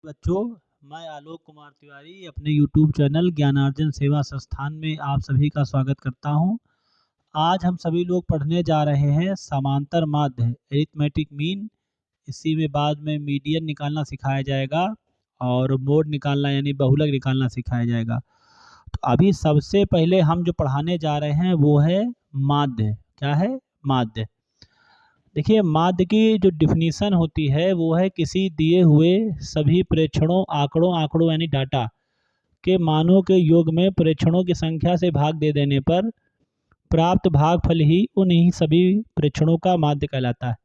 बच्चों, मैं आलोक कुमार तिवारी अपने YouTube चैनल ज्ञानार्जन सेवा संस्थान में आप सभी का स्वागत करता हूं। आज हम सभी लोग पढ़ने जा रहे हैं समांतर माध्य अरिथमेटिक मीन। इसी में बाद में मीडियन निकालना सिखाया जाएगा और मोड निकालना यानी बहुलक निकालना सिखाया जाएगा। तो अभी सबसे पहले हम जो पढ़ाने जा रहे हैं वो है माध्य। क्या है? माध्य। देखिए, माध्य की जो डिफिनीशन होती है वो है किसी दिए हुए सभी प्रेक्षणों आंकड़ों यानी डाटा के मानों के योग में प्रेक्षणों की संख्या से भाग दे देने पर प्राप्त भागफल ही उन्हीं सभी प्रेक्षणों का माध्य कहलाता है।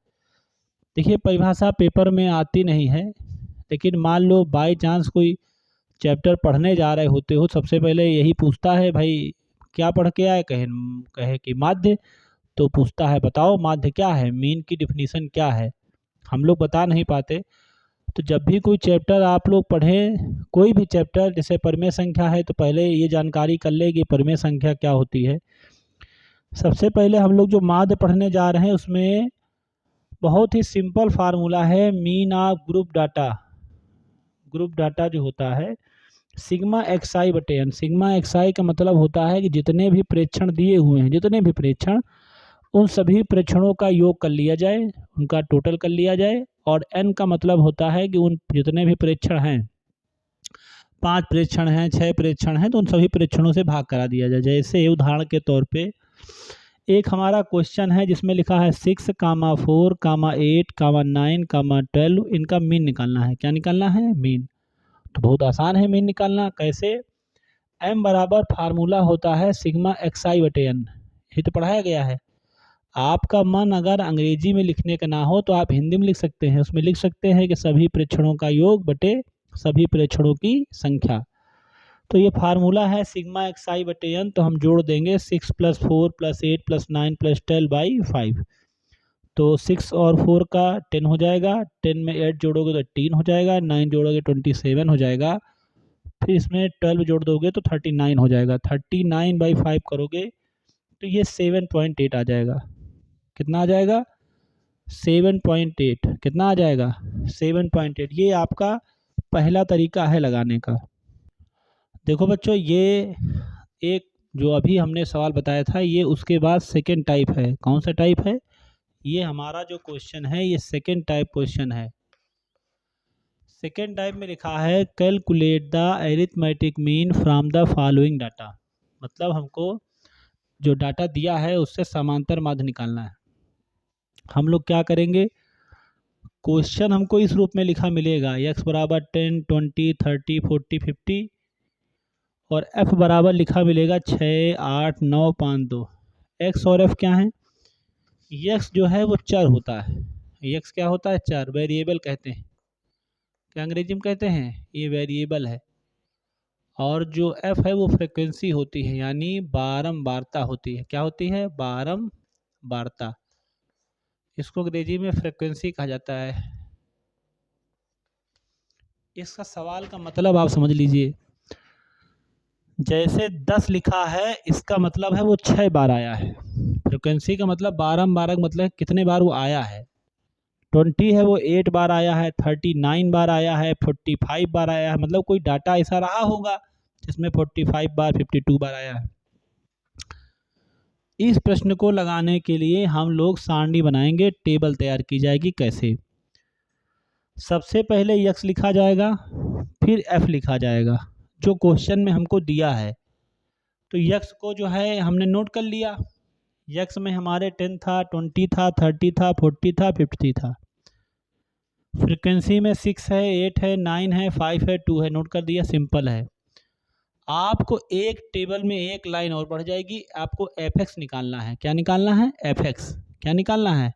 देखिए, परिभाषा पेपर में आती नहीं है, लेकिन मान लो बाई चांस कोई चैप्टर पढ़ने जा रहे होते हो, सबसे पहले यही पूछता है, भाई क्या पढ़ के आए? कहे कि माध्य। तो पूछता है बताओ माध्य क्या है, मीन की डिफिनीशन क्या है। हम लोग बता नहीं पाते। तो जब भी कोई चैप्टर आप लोग पढ़ें, कोई भी चैप्टर, जैसे परिमेय संख्या है, तो पहले ये जानकारी कर ले कि परिमेय संख्या क्या होती है। सबसे पहले हम लोग जो माध्य पढ़ने जा रहे हैं उसमें बहुत ही सिंपल फार्मूला है, mean of group data. Group data जो होता है सिग्मा एक्स आई बटे एन। सिग्मा एक्स आई का मतलब होता है कि जितने भी प्रेक्षण दिए हुए हैं, जितने भी प्रेक्षण, उन सभी प्रेक्षणों का योग कर लिया जाए, उनका टोटल कर लिया जाए। और एन का मतलब होता है कि उन जितने भी प्रेक्षण हैं, 5 प्रेक्षण हैं, 6 प्रेक्षण हैं, तो उन सभी प्रेक्षणों से भाग करा दिया जाए। जैसे उदाहरण के तौर पे एक हमारा क्वेश्चन है जिसमें लिखा है 6, 4, 8, 9, 12, इनका मीन निकालना है। क्या निकालना है? मीन। तो बहुत आसान है मीन निकालना। कैसे? एम बराबर फार्मूला होता है सिग्मा एक्स आई बटे एन। ये तो पढ़ाया गया है। आपका मन अगर अंग्रेजी में लिखने का ना हो तो आप हिंदी में लिख सकते हैं। उसमें लिख सकते हैं कि सभी प्रेक्षणों का योग बटे सभी प्रेक्षणों की संख्या। तो ये फार्मूला है सिग्मा एक्स आई बटे एन। तो हम जोड़ देंगे 6 + 4 + 8 + 9 + 12/5। तो 6 और 4 का 10 हो जाएगा, 10 में 8 जोड़ोगे तो 18 हो जाएगा, 9 जोड़ोगे 27 हो जाएगा, फिर इसमें 12 जोड़ दोगे तो 39 हो जाएगा। 39/5 करोगे तो ये 7.8 आ जाएगा। कितना आ जाएगा? 7.8। कितना आ जाएगा? 7.8। ये आपका पहला तरीका है लगाने का। देखो बच्चों, ये एक जो अभी हमने सवाल बताया था, ये उसके बाद सेकेंड टाइप है। कौन सा टाइप है? ये हमारा जो क्वेश्चन है ये सेकेंड टाइप क्वेश्चन है। सेकेंड टाइप में लिखा है calculate the arithmetic mean from the following data. मतलब हमको जो डाटा दिया है उससे समांतर माध्य निकालना है। हम लोग क्या करेंगे? क्वेश्चन हमको इस रूप में लिखा मिलेगा, x बराबर 10, 20, 30, 40, 50 और f बराबर लिखा मिलेगा 6, 8, 9, 5, 2। x और f क्या है? x जो है वो चर होता है। x क्या होता है? चर, वेरिएबल कहते हैं। क्या अंग्रेजी में कहते हैं? ये वेरिएबल है। और जो f है वो फ्रिक्वेंसी होती है, यानी बारंबारता होती है। क्या होती है? बारंबारता। इसको अंग्रेजी में फ्रिक्वेंसी कहा जाता है। इसका सवाल का मतलब आप समझ लीजिए। जैसे 10 लिखा है, इसका मतलब है वो 6 बार आया है। फ्रिक्वेंसी का मतलब बारंबार, मतलब कितने बार वो आया है। 20 है वो 8 बार आया है, 39 बार आया है, 45 बार आया है। मतलब कोई डाटा ऐसा रहा होगा जिसमें 45 बार, 52 बार आया है। इस प्रश्न को लगाने के लिए हम लोग सारणी बनाएंगे, टेबल तैयार की जाएगी। कैसे? सबसे पहले x लिखा जाएगा, फिर f लिखा जाएगा जो क्वेश्चन में हमको दिया है। तो x को जो है हमने नोट कर लिया। x में हमारे 10 था, 20 था, 30 था, 40 था, 50 था। फ्रीक्वेंसी में 6 है, 8 है, 9 है, 5 है, 2 है। नोट कर दिया, सिंपल है। आपको एक टेबल में एक लाइन और बढ़ जाएगी, आपको fx निकालना है। क्या निकालना है? fx। क्या निकालना है?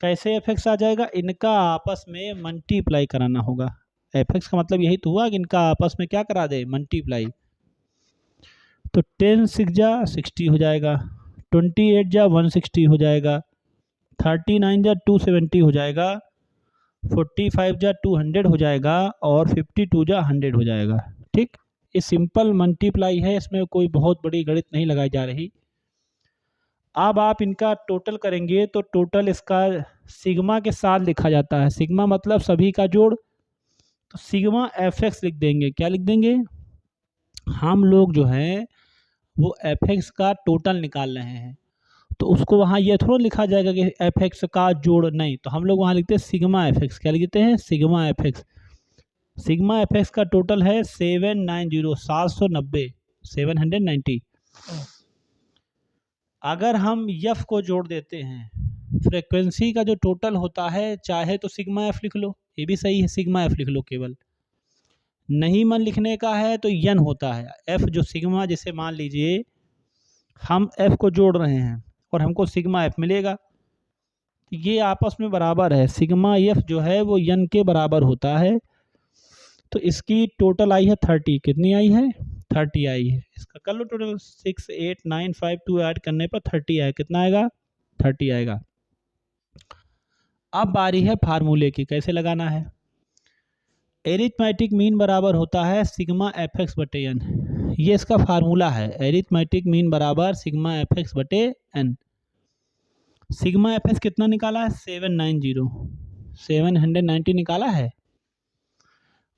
कैसे fx आ जाएगा? इनका आपस में मल्टीप्लाई कराना होगा। fx का मतलब यही तो हुआ कि इनका आपस में क्या करा दे? मल्टीप्लाई। तो 10 6 जा 60 हो जाएगा, 28 जा 160 हो जाएगा, 39 जा 270 हो जाएगा, 45 जा 200 हो जाएगा और 52 जा 100 हो जाएगा। ठीक, ये सिंपल मल्टीप्लाई है, इसमें कोई बहुत बड़ी गणित नहीं लगाई जा रही। अब आप इनका टोटल करेंगे तो टोटल इसका सिग्मा के साथ लिखा जाता है। सिग्मा मतलब सभी का जोड़, तो सिग्मा एफ एक्स लिख देंगे। क्या लिख देंगे? हम लोग जो है वो एफ एक्स का टोटल निकाल रहे हैं, तो उसको वहाँ ये थोड़ा लिखा जाएगा कि एफ एक्स का जोड़, नहीं, तो हम लोग वहाँ लिखते हैं सिग्मा एफ एक्स। क्या लिखते हैं? Sigma F x. Sigma F x का टोटल है 790, 790, 790। अगर हम यफ को जोड़ देते हैं, फ्रीक्वेंसी का जो टोटल होता है, चाहे तो सिग्मा एफ लिख लो, ये भी सही है, सिग्मा एफ लिख लो केवल। नहीं मन लिखने का है तो यन होता है एफ, जो सिग्मा, जैसे मान लीजिए हम एफ को जोड़ रहे हैं और हमको सिग्मा एफ मिलेगा, ये आपस में बराबर है। सिग्मा एफ जो है वो यन के बराबर होता है। तो इसकी टोटल आई है 30। कितनी आई है? 30 आई है। इसका कर लो टोटल, 6 8 9 5 2 ऐड करने पर 30 आएगा। कितना आएगा? 30 आएगा। अब बारी है फार्मूले की, कैसे लगाना है। एरिथमेटिक मीन बराबर होता है सिग्मा एफ एक्स बटे एन। ये इसका फार्मूला है, एरिथमेटिक मीन बराबर सिग्मा एफ एक्स बटे एन। सिग्मा एफ एक्स कितना निकाला है? 790, 790 निकाला है।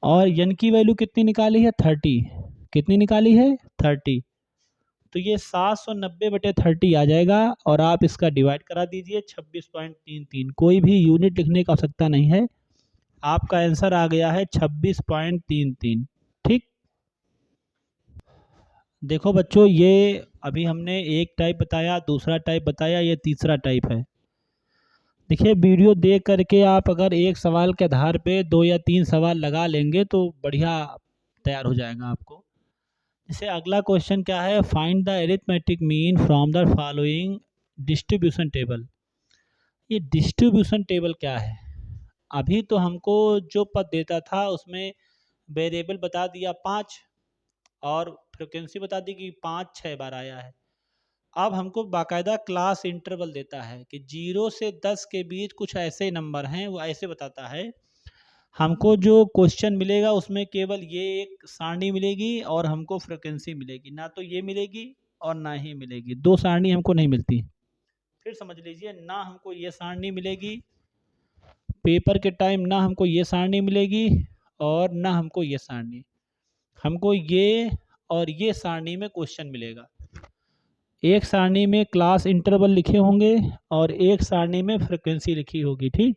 और एन की वैल्यू कितनी निकाली है? 30। कितनी निकाली है? 30। तो ये 790 बटे 30 आ जाएगा, और आप इसका डिवाइड करा दीजिए 26.33। कोई भी यूनिट लिखने की आवश्यकता नहीं है, आपका आंसर आ गया है 26.33। ठीक। देखो बच्चों, ये अभी हमने एक टाइप बताया, दूसरा टाइप बताया, ये तीसरा टाइप है। देखिए, वीडियो देख करके आप अगर एक सवाल के आधार पे 2 या 3 सवाल लगा लेंगे तो बढ़िया तैयार हो जाएगा आपको। जैसे अगला क्वेश्चन क्या है, find the arithmetic mean from the following distribution table. ये डिस्ट्रीब्यूशन टेबल क्या है? अभी तो हमको जो पद देता था उसमें वेरिएबल बता दिया 5, और फ्रिक्वेंसी बता दी कि 5-6 बार आया है। अब हमको बाकायदा क्लास इंटरवल देता है कि 0 से 10 के बीच कुछ ऐसे नंबर हैं, वो ऐसे बताता है। हमको जो क्वेश्चन मिलेगा उसमें केवल ये एक सारणी मिलेगी और हमको फ्रिक्वेंसी मिलेगी, ना तो ये मिलेगी और ना ही मिलेगी। 2 सारणी हमको नहीं मिलती। फिर समझ लीजिए, ना हमको ये सारणी मिलेगी पेपर के टाइम, ना हमको ये सारणी मिलेगी और ना हमको ये सारणी, हमको ये और ये सारणी में क्वेश्चन मिलेगा। एक सारणी में क्लास इंटरवल लिखे होंगे और एक सारणी में फ्रिक्वेंसी लिखी होगी। ठीक।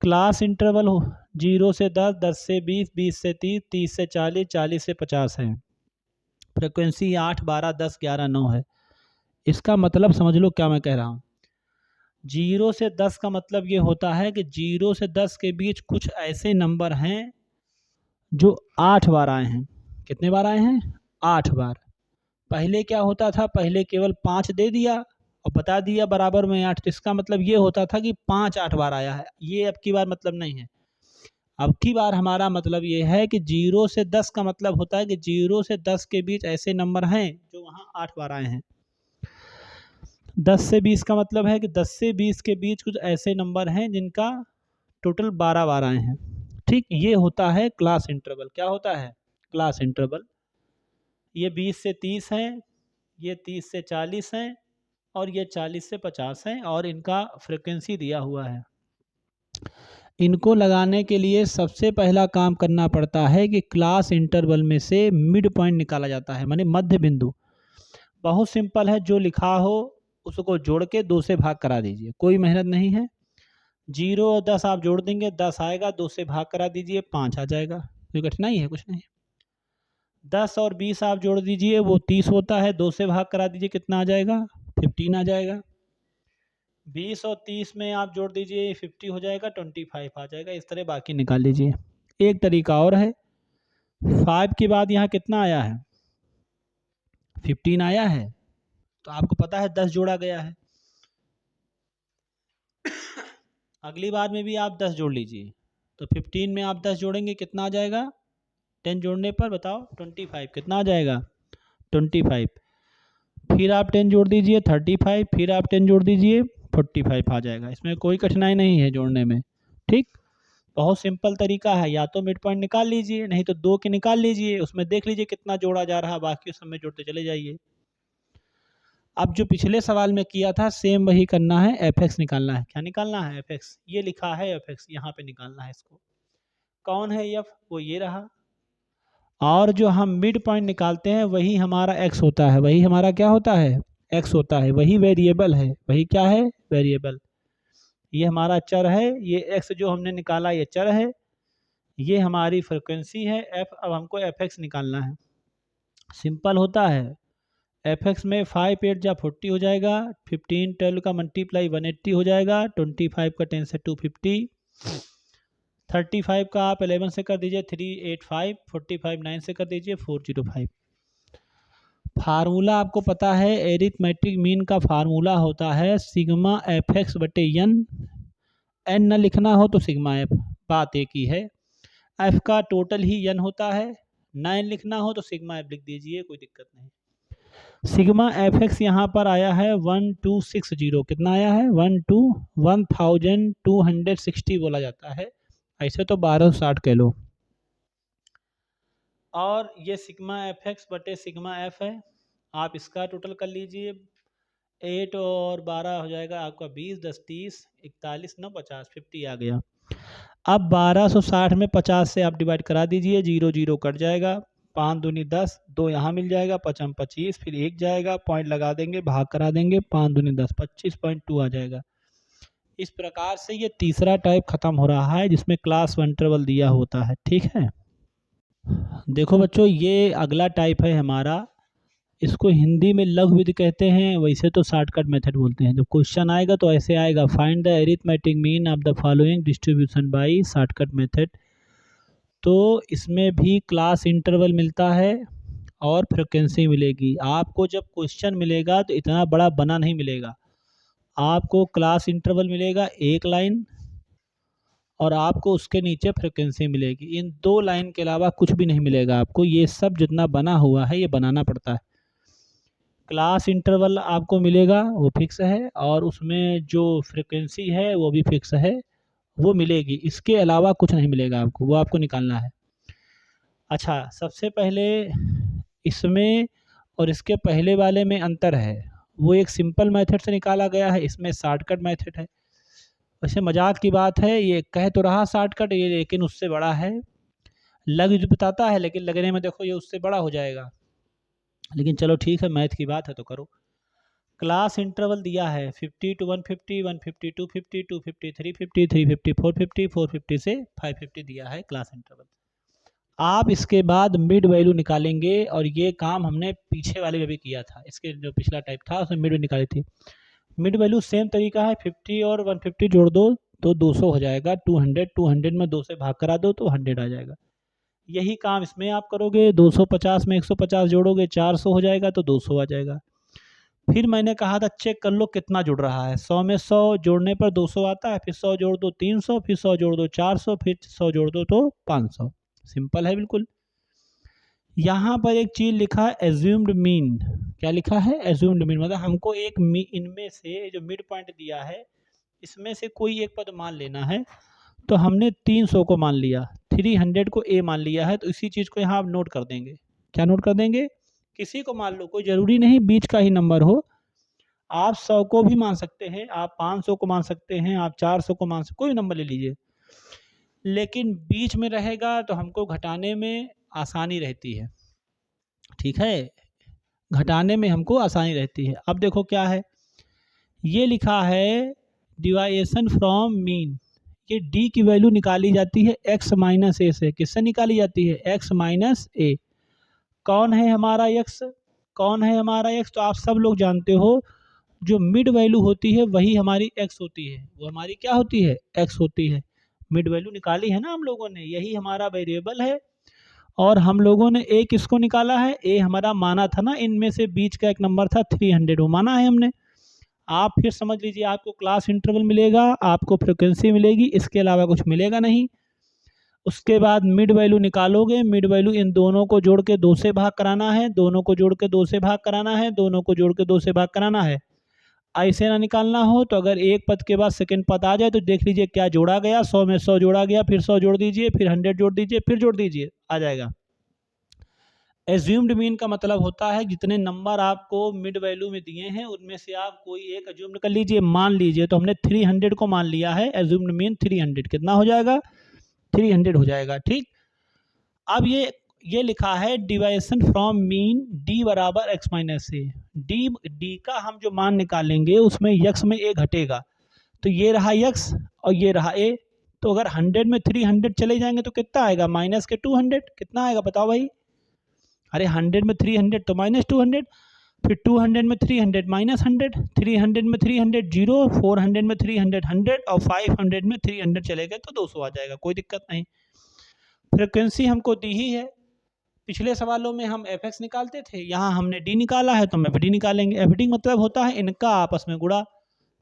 क्लास इंटरवल 0 से 10, 10 से 20, 20 से 30, 30 से 40, 40 से 50 है। फ्रिक्वेंसी 8, 12, 10, 11, 9 है। इसका मतलब समझ लो क्या मैं कह रहा हूँ। 0 से 10 का मतलब ये होता है कि 0 से 10 के बीच कुछ ऐसे नंबर हैं जो 8 बार आए हैं। कितने बार आए हैं? 8 बार। पहले क्या होता था, पहले केवल 5 दे दिया और बता दिया बराबर में 8, तो इसका मतलब ये होता था कि 5 8 बार आया है। ये अब की बार मतलब नहीं है। अब की बार हमारा मतलब ये है कि 0 से 10 का मतलब होता है कि 0 से 10 के बीच ऐसे नंबर हैं जो वहाँ 8 बार आए हैं। 10 से 20 का मतलब है कि 10 से 20 के बीच कुछ ऐसे नंबर हैं जिनका टोटल 12 बार आए हैं। ठीक। ये होता है क्लास इंटरवल। क्या होता है? Class interval. ये 20 से 30 है, ये 30 से 40 है, और ये 40 से 50 है, और इनका फ्रिक्वेंसी दिया हुआ है। इनको लगाने के लिए सबसे पहला काम करना पड़ता है कि क्लास इंटरवल में से मिड पॉइंट निकाला जाता है, माने मध्य बिंदु। बहुत सिंपल है, जो लिखा हो उसको जोड़ के 2 से भाग करा दीजिए, कोई मेहनत नहीं है। 0 और 10 आप जोड़ देंगे, 10 आएगा, 2 से भाग करा दीजिए, 5 आ जाएगा। कोई कठिनाई है? कुछ नहीं। 10 और 20 आप जोड़ दीजिए, वो 30 होता है, 2 से भाग करा दीजिए, कितना आ जाएगा? 15 आ जाएगा। 20 और 30 में आप जोड़ दीजिए, 50 हो जाएगा, 25 आ जाएगा। इस तरह बाकी निकाल लीजिए। एक तरीका और है, 5 के बाद यहाँ कितना आया है? 15 आया है, तो आपको पता है 10 जोड़ा गया है। अगली बार में भी आप 10 जोड़ लीजिए, तो 15 में आप 10 जोड़ेंगे, कितना आ जाएगा? 10 जोड़ने पर बताओ 25, कितना आ जाएगा? 25। फिर आप 10 जोड़ दीजिए 35, फिर आप 10 जोड़ दीजिए 45 आ जाएगा। इसमें कोई कठिनाई नहीं है जोड़ने में। ठीक। बहुत सिंपल तरीका है, या तो मिड पॉइंट निकाल लीजिए, नहीं तो 2 के निकाल लीजिए, उसमें देख लीजिए कितना जोड़ा जा रहा है, बाकी उस समय जोड़ते चले जाइए। अब जो पिछले सवाल में किया था सेम वही करना है, एफ एक्स निकालना है। क्या निकालना है? F x. ये लिखा है एफ एक्स, यहाँ पे निकालना है इसको। कौन है एफ, वो ये रहा। और जो हम मिड पॉइंट निकालते हैं वही हमारा एक्स होता है, वही हमारा क्या होता है, एक्स होता है, वही वेरिएबल है, वही क्या है, वेरिएबल। ये हमारा चर है, ये एक्स जो हमने निकाला ये चर है, ये हमारी फ्रिक्वेंसी है एफ। अब हमको एफ एक्स निकालना है। सिंपल होता है, एफ एक्स में 5 8 जा 40 हो जाएगा, 15 12 का मल्टीप्लाई 180 हो जाएगा, 25 का 10 से 250, 35 का आप 11 से कर दीजिए 385, 45 9 से कर दीजिए 405। फार्मूला आपको पता है, एरिथमेटिक मीन का फार्मूला होता है सिग्मा एफ एक्स बटे एन। एन न लिखना हो तो सिग्मा एफ, बात एक ही है। एफ का टोटल ही एन होता है, 9 लिखना हो तो सिग्मा एफ लिख दीजिए, कोई दिक्कत नहीं। सिग्मा एफ एक्स यहाँ पर आया है 1260, कितना आया है 1260 बोला जाता है, ऐसे तो 1260 कह लो। और ये सिग्मा एफ एक्स बटे सिग्मा एफ है, आप इसका टोटल कर लीजिए। 8 और 12 हो जाएगा आपका 20, 10 30, 41 9 50, 50 आ गया। अब 1260 में 50 से आप डिवाइड करा दीजिए, 0 0 कट जाएगा, 5 दूनी 10, 2 यहाँ मिल जाएगा, 5 25, फिर 1 जाएगा, पॉइंट लगा देंगे, भाग करा देंगे, 5 दूनी 10, 25.2 आ जाएगा। इस प्रकार से ये तीसरा टाइप खत्म हो रहा है जिसमें क्लास वन इंटरवल दिया होता है, ठीक है। देखो बच्चों, ये अगला टाइप है हमारा, इसको हिंदी में लघुविधि कहते हैं, वैसे तो शॉर्टकट मेथड बोलते हैं। जब क्वेश्चन आएगा तो ऐसे आएगा, find the arithmetic mean of the following distribution by shortcut method. तो इसमें भी क्लास इंटरवल मिलता है और फ्रिक्वेंसी मिलेगी। आपको जब क्वेश्चन मिलेगा तो इतना बड़ा बना नहीं मिलेगा, आपको क्लास इंटरवल मिलेगा 1 लाइन और आपको उसके नीचे फ्रिक्वेंसी मिलेगी। इन 2 लाइन के अलावा कुछ भी नहीं मिलेगा आपको, ये सब जितना बना हुआ है ये बनाना पड़ता है। क्लास इंटरवल आपको मिलेगा वो फिक्स है, और उसमें जो फ्रिक्वेंसी है वो भी फिक्स है, वो मिलेगी। इसके अलावा कुछ नहीं मिलेगा आपको, वो आपको निकालना है। अच्छा, सबसे पहले इसमें और इसके पहले वाले में अंतर है, वो एक सिंपल मेथड से निकाला गया है, इसमें शॉर्टकट मेथड है। वैसे मजाक की बात है, ये कह तो रहा शॉर्टकट ये, लेकिन उससे बड़ा है। लग जो बताता है लेकिन लगने में देखो ये उससे बड़ा हो जाएगा, लेकिन चलो ठीक है, मैथ की बात है तो करो। क्लास इंटरवल दिया है 50 to 150, 150 250, 250 350, 350 450, 450 से 550 दिया है क्लास इंटरवल। आप इसके बाद मिड वैल्यू निकालेंगे, और ये काम हमने पीछे वाले में भी किया था, इसके जो पिछला टाइप था उसमें मिड वैल्यू निकाली थी। मिड वैल्यू सेम तरीका है, 50 और 150 जोड़ दो तो 200 हो जाएगा, 200, 200 में 2 से भाग करा दो तो 100 आ जाएगा। यही काम इसमें आप करोगे, 250 में 150 जोड़ोगे 400 हो जाएगा तो 200 आ जाएगा। फिर मैंने कहा था चेक कर लो कितना जुड़ रहा है, 100 में 100 जोड़ने पर 200 आता है, फिर 100 जोड़ दो 300, फिर 100 जोड़ दो 400, फिर 100 जोड़ दो तो 500। सिंपल है बिल्कुल। यहाँ पर एक चीज़ लिखा है एज्यूम्ड मीन, क्या लिखा है, एज्यूम्ड मीन, मतलब हमको एक इनमें से जो मिड पॉइंट दिया है इसमें से कोई एक पद मान लेना है। तो हमने 300 को मान लिया, 300 को ए मान लिया है, तो इसी चीज़ को यहाँ आप नोट कर देंगे। क्या नोट कर देंगे, किसी को मान लो, कोई ज़रूरी नहीं बीच का ही नंबर हो, आप 100 को भी मान सकते हैं, आप 500 को मान सकते हैं, आप 400 को मान सकते, कोई नंबर ले लीजिए, लेकिन बीच में रहेगा तो हमको घटाने में आसानी रहती है, ठीक है, घटाने में हमको आसानी रहती है। अब देखो क्या है, ये लिखा है डिवाइएशन फ्रॉम मीन, ये डी की वैल्यू निकाली जाती है x माइनस ए से। किससे निकाली जाती है, x माइनस ए। कौन है हमारा x, कौन है हमारा x, तो आप सब लोग जानते हो जो मिड वैल्यू होती है वही हमारी x होती है, वो हमारी क्या होती है, x होती है। मिड वैल्यू निकाली है ना हम लोगों ने, यही हमारा वेरिएबल है। और हम लोगों ने a किसको निकाला है, a हमारा माना था ना, इनमें से बीच का एक नंबर था 300, वो माना है हमने। आप फिर समझ लीजिए, आपको क्लास इंटरवल मिलेगा, आपको फ्रिक्वेंसी मिलेगी, इसके अलावा कुछ मिलेगा नहीं। उसके बाद मिड वैल्यू निकालोगे, मिड वैल्यू इन दोनों को जोड़ के 2 से भाग कराना है, दोनों को जोड़ के 2 से भाग कराना है, दोनों को जोड़ के 2 से भाग कराना है। ऐसे ना निकालना हो तो अगर एक पद के बाद सेकंड पद आ जाए तो देख लीजिए क्या जोड़ा गया, 100 में 100 जोड़ा गया, फिर 100 जोड़ दीजिए, फिर 100 जोड़ दीजिए, फिर जोड़ दीजिए, आ जाएगा। एज्यूम्ड मीन का मतलब होता है जितने नंबर आपको मिड वैल्यू में दिए हैं उनमें से आप कोई एक एज्यूम्ड कर लीजिए, मान लीजिए, तो हमने 300 को मान लिया है, एज्यूम्ड मीन 300 कितना हो जाएगा, 300 हो जाएगा। ठीक, अब ये लिखा है डिवाइसन फ्रॉम मीन डी बराबर एक्स माइनस ए। डी का हम जो मान निकालेंगे उसमें यक्स में ए घटेगा, तो ये रहा यक्स और ये रहा ए। तो अगर 100 में 300 चले जाएंगे तो कितना आएगा, माइनस के 200। कितना आएगा बताओ भाई, अरे 100 में 300 तो माइनस 200, फिर 200 में 300 माइनस 100, 300 में 300 0, 400 में 300 100 और 500 में 300 चले गए तो 200 आ जाएगा, कोई दिक्कत नहीं। फ्रिक्वेंसी हमको दी ही है, पिछले सवालों में हम एफ एक्स निकालते थे, यहाँ हमने डी निकाला है तो हम एफ डी निकालेंगे। एफ डी मतलब होता है इनका आपस में गुणा,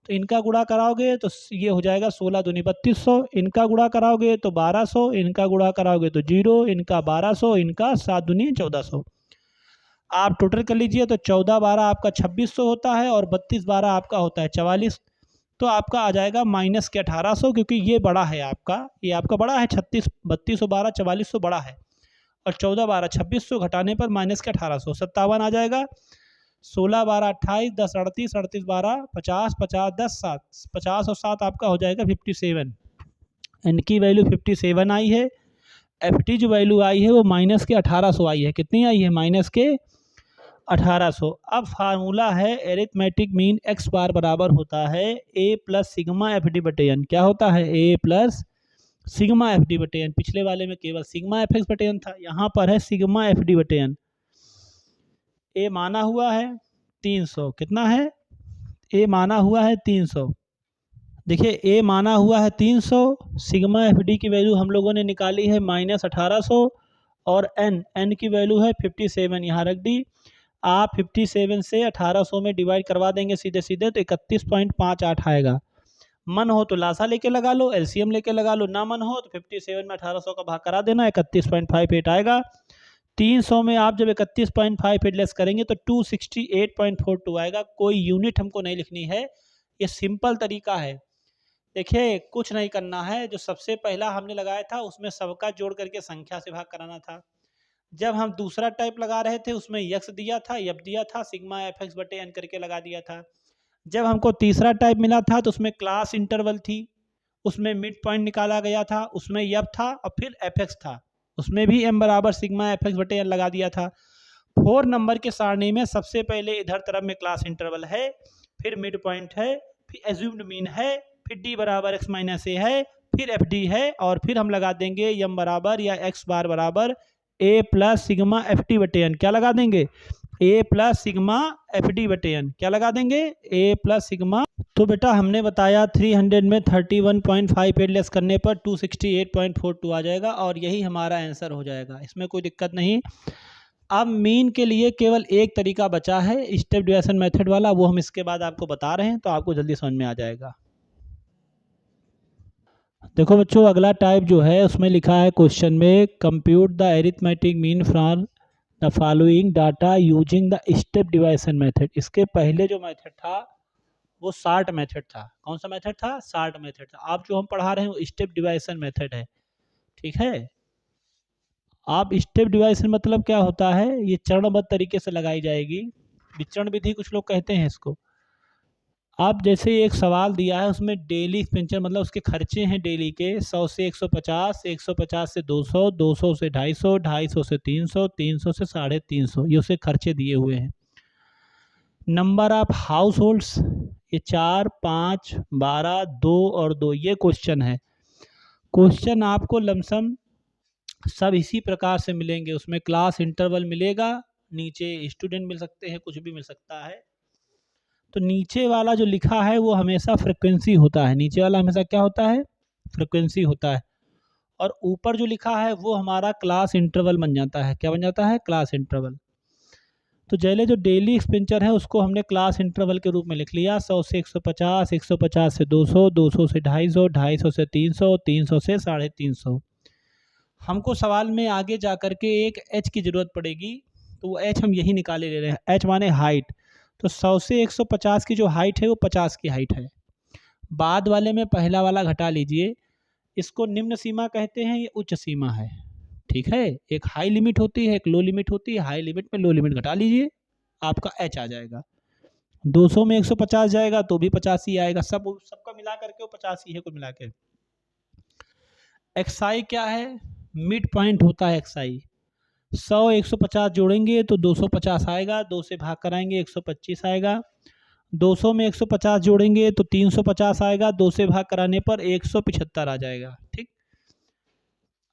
तो इनका गुणा कराओगे तो ये हो जाएगा 16 दूनी 3200, इनका गुणा कराओगे तो 1200, इनका गुणा कराओगे तो 0, इनका 1200, इनका 7 दूनी 1400। आप टोटल कर लीजिए तो 14 12 आपका 2600 होता है और 32 12 आपका होता है 44, तो आपका आ जाएगा माइनस के 1800, क्योंकि ये बड़ा है आपका, ये आपका बड़ा है 36 32 12 4400 बड़ा है, और 14 12 2600 घटाने पर माइनस के 1800 57 आ जाएगा। 16 12 28 10 38 38 12 50 50 10 7 50 और 7 आपका हो जाएगा 57। इनकी वैल्यू 57 आई है, एफ टी जो वैल्यू आई है वो माइनस के 1800 आई है। कितनी आई है, माइनस के 1800। अब फार्मूला है एरिथमेटिक मीन एक्स बार बराबर होता है A plus sigma F D बटे एन। क्या होता है, A plus sigma F D बटे एन। पिछले वाले में केवल सिग्मा एफ एक्स बटे एन था, यहाँ पर है सिग्मा एफ डी बटे एन। ए माना हुआ है 300, कितना है, ए माना हुआ है 300। देखिए ए माना हुआ है 300, सिग्मा एफ डी की वैल्यू हम लोगों ने निकाली है माइनस 1800, और एन की वैल्यू है 57, यहाँ रख दी। आप 57 से 1800 में डिवाइड करवा देंगे सीधे सीधे तो 31.58 आएगा। मन हो तो लासा लेके लगा लो, एलसीएम लेके लगा लो, ना मन हो तो 57 में 1800 का भाग करा देना, 31.58 आएगा। 300 में आप जब 31.58 लेस करेंगे तो 268.42 आएगा। कोई यूनिट हमको नहीं लिखनी है, ये सिंपल तरीका है। देखिए कुछ नहीं करना है, जो सबसे पहला हमने लगाया था उसमें सबका जोड़ करके संख्या से भाग कराना था। जब हम दूसरा टाइप लगा रहे थे उसमें यक्स दिया था, यप दिया था, सिग्मा एफ एक्स बटे एन करके लगा दिया था। जब हमको तीसरा टाइप मिला था तो उसमें क्लास इंटरवल थी, उसमें मिड पॉइंट निकाला गया था, उसमें यप था और फिर एफ एक्स था, उसमें भी एम बराबर सिग्मा एफ एक्स बटे एन लगा दिया था। 4 नंबर के सारणी में सबसे पहले इधर तरफ में क्लास इंटरवल है, फिर मिड पॉइंट है, फिर एज्यूम्ड मीन है, फिर डी बराबर एक्स माइनस ए है, फिर एफ डी है, और फिर हम लगा देंगे एम बराबर या एक्स बार बराबर ए प्लस सिग्मा एफ टी बटे एन। क्या लगा देंगे, ए प्लस सिग्मा एफ डी बटे एन। क्या लगा देंगे, ए प्लस सिग्मा। तो बेटा हमने बताया 300 में 31.58 लेस करने पर 268.42 आ जाएगा, और यही हमारा आंसर हो जाएगा, इसमें कोई दिक्कत नहीं। अब मीन के लिए केवल एक तरीका बचा है स्टेप डिवीजन मेथड वाला, वो हम इसके बाद आपको बता रहे हैं, तो आपको जल्दी समझ में आ जाएगा। देखो बच्चों अगला टाइप जो है उसमें लिखा है क्वेश्चन में, compute the arithmetic mean from the following data using the step division method. इसके पहले जो मेथड था वो शार्ट मेथड था। कौन सा मेथड था, शार्ट मेथड था। आप जो हम पढ़ा रहे हैं वो स्टेप डिवीजन मेथड है, ठीक है। आप स्टेप डिवीजन मतलब क्या होता है, ये चरणबद्ध तरीके से लगाई जाएगी, विचरण विधि कुछ लोग कहते हैं इसको। आप जैसे एक सवाल दिया है उसमें डेली एक्सपेंचर मतलब उसके खर्चे हैं डेली के 100 से 150, 150 से 200, 200 से 250, 250 से 300, 300 से 350, ये उसके खर्चे दिए हुए हैं। नंबर ऑफ हाउस होल्ड्स ये 4 5 12 2 और 2, ये क्वेश्चन है। क्वेश्चन आपको लमसम सब इसी प्रकार से मिलेंगे, उसमें क्लास इंटरवल मिलेगा, नीचे स्टूडेंट मिल सकते हैं, कुछ भी मिल सकता है। तो नीचे वाला जो लिखा है वो हमेशा फ्रिक्वेंसी होता है, नीचे वाला हमेशा क्या होता है, फ्रिक्वेंसी होता है, और ऊपर जो लिखा है वो हमारा क्लास इंटरवल बन जाता है। क्या बन जाता है, क्लास इंटरवल। तो जैसे जो डेली एक्सपेंचर है उसको हमने क्लास इंटरवल के रूप में लिख लिया, 100 से 150, 150 से 200, 200 से 250, 250 से 300, 300 से 350। हमको सवाल में आगे जा कर के एक एच की ज़रूरत पड़ेगी, तो वो एच हम यही निकाले ले रहे हैं, एच माने हाइट। तो 100 से 150 की जो हाइट है वो 50 की हाइट है। बाद वाले में पहला वाला घटा लीजिए, इसको निम्न सीमा कहते हैं, ये उच्च सीमा है, ठीक है। एक हाई लिमिट होती है, एक लो लिमिट होती है, हाई लिमिट में लो लिमिट घटा लीजिए, आपका एच आ जाएगा। 200 में 150 जाएगा तो भी 50 ही आएगा, सबका मिला करके वो 50 ही है कुल मिला के। एक्साई क्या है, मिड पॉइंट होता है एक्साई। 100 150 जोड़ेंगे तो 250 आएगा, 2 से भाग कराएंगे 125 आएगा। 200 में 150 जोड़ेंगे तो 350 आएगा, 2 से भाग कराने पर 175 आ जाएगा। ठीक,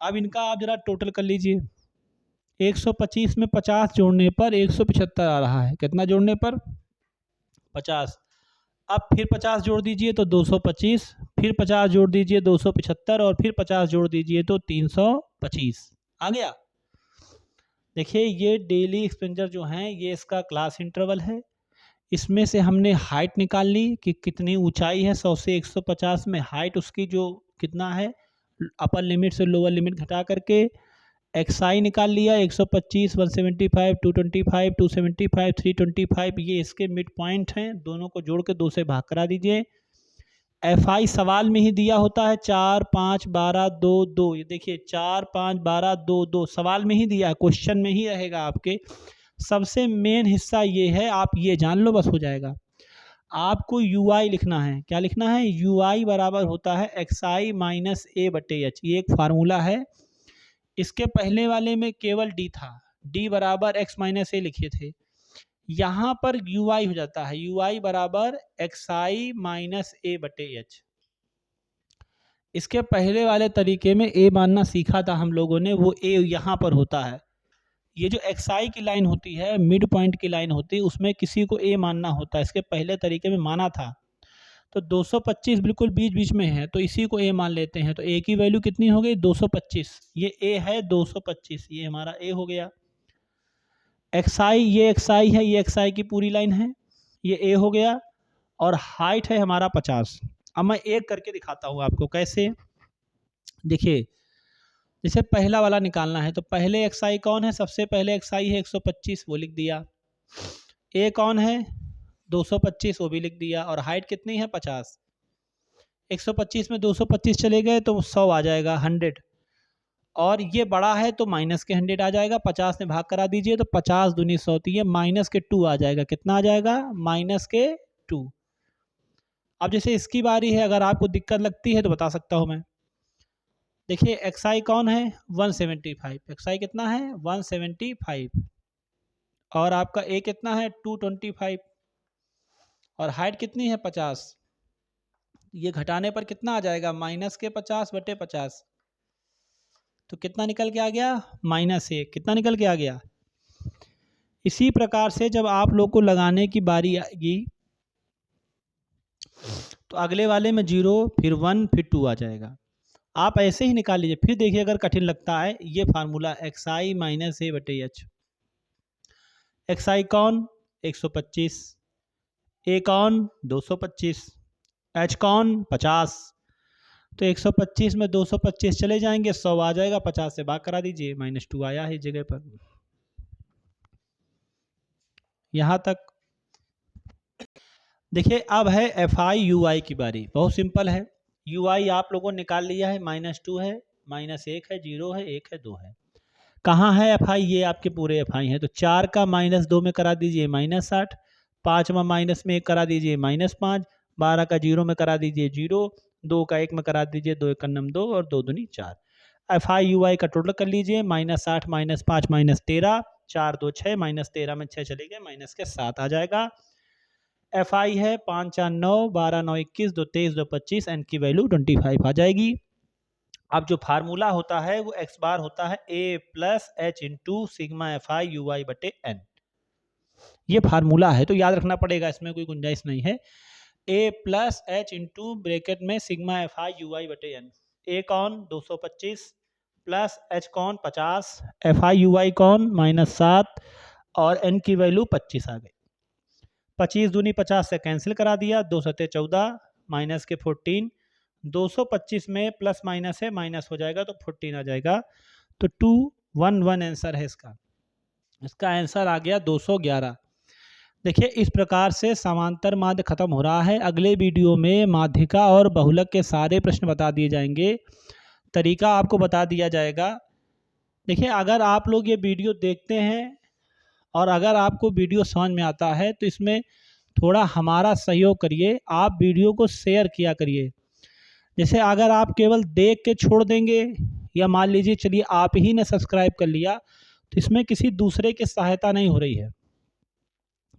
अब इनका आप जरा टोटल कर लीजिए। 125 में 50 जोड़ने पर 175 आ रहा है, कितना जोड़ने पर 50। अब फिर 50 जोड़ दीजिए तो 225, फिर 50 जोड़ दीजिए 275, और फिर 50 जोड़ दीजिए तो 325 आ गया। देखिए ये डेली एक्सपेंडिचर जो हैं ये इसका क्लास इंटरवल है। इसमें से हमने हाइट निकाल ली कि कितनी ऊंचाई है 100 से 150 में, हाइट उसकी जो कितना है अपर लिमिट से लोअर लिमिट घटा करके। एक्सआई निकाल लिया 125, 175, 225, 275, 325, ये इसके मिड पॉइंट हैं, दोनों को जोड़ के 2 से भाग करा दीजिए। एफआई सवाल में ही दिया होता है 4 5 12 2 2, ये देखिए 4 5 12 2 2 सवाल में ही दिया है, क्वेश्चन में ही रहेगा आपके। सबसे मेन हिस्सा ये है, आप ये जान लो बस हो जाएगा। आपको यू आई लिखना है, क्या लिखना है, यू आई बराबर होता है एक्स आई माइनस ए बटे एच, ये एक फार्मूला है। इसके पहले वाले में केवल डी था, डी बराबर एक्स माइनस ए लिखे थे, यहाँ पर यू आई हो जाता है यू आई बराबर एक्स आई माइनस ए बटे एच। इसके पहले वाले तरीके में ए मानना सीखा था हम लोगों ने, वो ए यहाँ पर होता है। ये जो एक्स आई की लाइन होती है, मिड पॉइंट की लाइन होती है, उसमें किसी को ए मानना होता है, इसके पहले तरीके में माना था। तो 225 बिल्कुल बीच बीच में है, तो इसी को ए मान लेते हैं। तो ए की वैल्यू कितनी हो गई 225, ये ए है 225, ये हमारा ए हो गया। एक्सआई, ये एक्सआई है, ये एक्सआई की पूरी लाइन है, ये ए हो गया। और हाइट है हमारा 50। अब मैं एक करके दिखाता हूँ आपको कैसे। देखिए जैसे पहला वाला निकालना है तो पहले एक्सआई कौन है, सबसे पहले एक्सआई है 125, वो लिख दिया। ए कौन है 225, वो भी लिख दिया। और हाइट कितनी है 50। 125 में 225 चले गए तो 100 आ जाएगा, 100। और ये बड़ा है तो माइनस के 100 आ जाएगा, 50 में भाग करा दीजिए तो 50 दूनी 100, तो ये माइनस के 2 आ जाएगा। कितना आ जाएगा, माइनस के 2। अब जैसे इसकी बारी है, अगर आपको दिक्कत लगती है तो बता सकता हूँ मैं। देखिए एक्सआई कौन है 175, एक्सआई कितना है 175, और आपका ए कितना है 225, और हाइट कितनी है 50। ये घटाने पर कितना आ जाएगा, माइनस के 50 बटे 50, तो कितना निकल के आ गया, -1। कितना निकल के आ गया। इसी प्रकार से जब आप लोग को लगाने की बारी आएगी तो अगले वाले में 0, फिर 1, फिर 2 आ जाएगा। आप ऐसे ही निकाल लीजिए। फिर देखिए अगर कठिन लगता है, ये फार्मूला एक्स आई माइनस ए बटे एच। एक्स आई कौन 125, ए कौन 225, एच कौन 50। तो 125 में 225 चले जाएंगे, 100 आ जाएगा, 50 से भाग करा दीजिए, -2 आया है इस जगह पर। यहाँ तक देखिए। अब है एफ आई यू आई की बारी, बहुत सिंपल है। यू आई आप लोगों ने निकाल लिया है, -2 है, -1 है, 0 है, 1 है, 2 है। कहाँ है एफ आई, ये आपके पूरे एफ आई हैं। तो 4 का -2 में करा दीजिए -8, 5 में माइनस में 1 करा दीजिए -5, 12 का 0 में करा दीजिए 0, 2 का 1 में करा दीजिए 2 1 2 और 2 दूनी 4। एफ आई यू आई का टोटल कर लीजिए, -8 -5 -13, 4 2 6, -13 में 6 चले गए, माइनस के 7 आ जाएगा। एफ आई है 5 4 9, 12 9 21, 2 23, 2 25, एन की वैल्यू 25 आ जाएगी। अब जो फार्मूला होता है वो एक्स बार होता है A plus H into sigma F I U I बटे एन। ये फार्मूला है तो याद रखना पड़ेगा, इसमें कोई गुंजाइश नहीं है। A plus H into bracket में sigma F I U I बटे एन। ए कौन 225 प्लस एच कौन 50, एफ आई यू आई कौन -7, और एन की वैल्यू 25 आ गई। 25 दूनी 50 से कैंसिल करा दिया, 2 सते 14, माइनस के 14, 225 में प्लस माइनस है, माइनस हो जाएगा तो 14 आ जाएगा। तो 211 आंसर है इसका। इसका आंसर आ गया 211। देखिए इस प्रकार से समांतर माध्य खत्म हो रहा है। अगले वीडियो में माध्यिका और बहुलक के सारे प्रश्न बता दिए जाएंगे, तरीका आपको बता दिया जाएगा। देखिए अगर आप लोग ये वीडियो देखते हैं और अगर आपको वीडियो समझ में आता है तो इसमें थोड़ा हमारा सहयोग करिए, आप वीडियो को शेयर किया करिए। जैसे अगर आप केवल देख के छोड़ देंगे, या मान लीजिए चलिए आप ही ने सब्सक्राइब कर लिया, तो इसमें किसी दूसरे की सहायता नहीं हो रही है।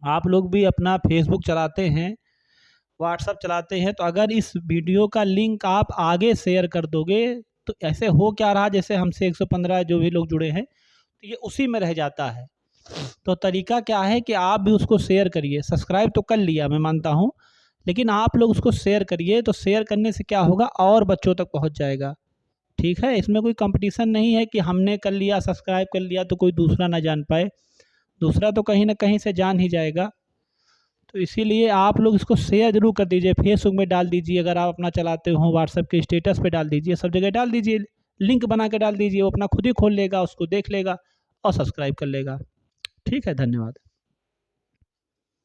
आप लोग भी अपना फेसबुक चलाते हैं, व्हाट्सअप चलाते हैं, तो अगर इस वीडियो का लिंक आप आगे शेयर कर दोगे, तो ऐसे हो क्या रहा, जैसे हमसे 115 जो भी लोग जुड़े हैं, तो ये उसी में रह जाता है। तो तरीका क्या है कि आप भी उसको शेयर करिए। सब्सक्राइब तो कर लिया मैं मानता हूँ, लेकिन आप लोग उसको शेयर करिए, तो शेयर करने से क्या होगा, और बच्चों तक पहुँच जाएगा। ठीक है, इसमें कोई कंपटीशन नहीं है कि हमने कर लिया, सब्सक्राइब कर लिया तो कोई दूसरा ना जान पाए। दूसरा तो कहीं ना कहीं से जान ही जाएगा। तो इसीलिए आप लोग इसको शेयर जरूर कर दीजिए, फेसबुक में डाल दीजिए, अगर आप अपना चलाते हो व्हाट्सएप के स्टेटस पे डाल दीजिए, सब जगह डाल दीजिए, लिंक बना के डाल दीजिए, वो अपना खुद ही खोल लेगा, उसको देख लेगा और सब्सक्राइब कर लेगा। ठीक है, धन्यवाद।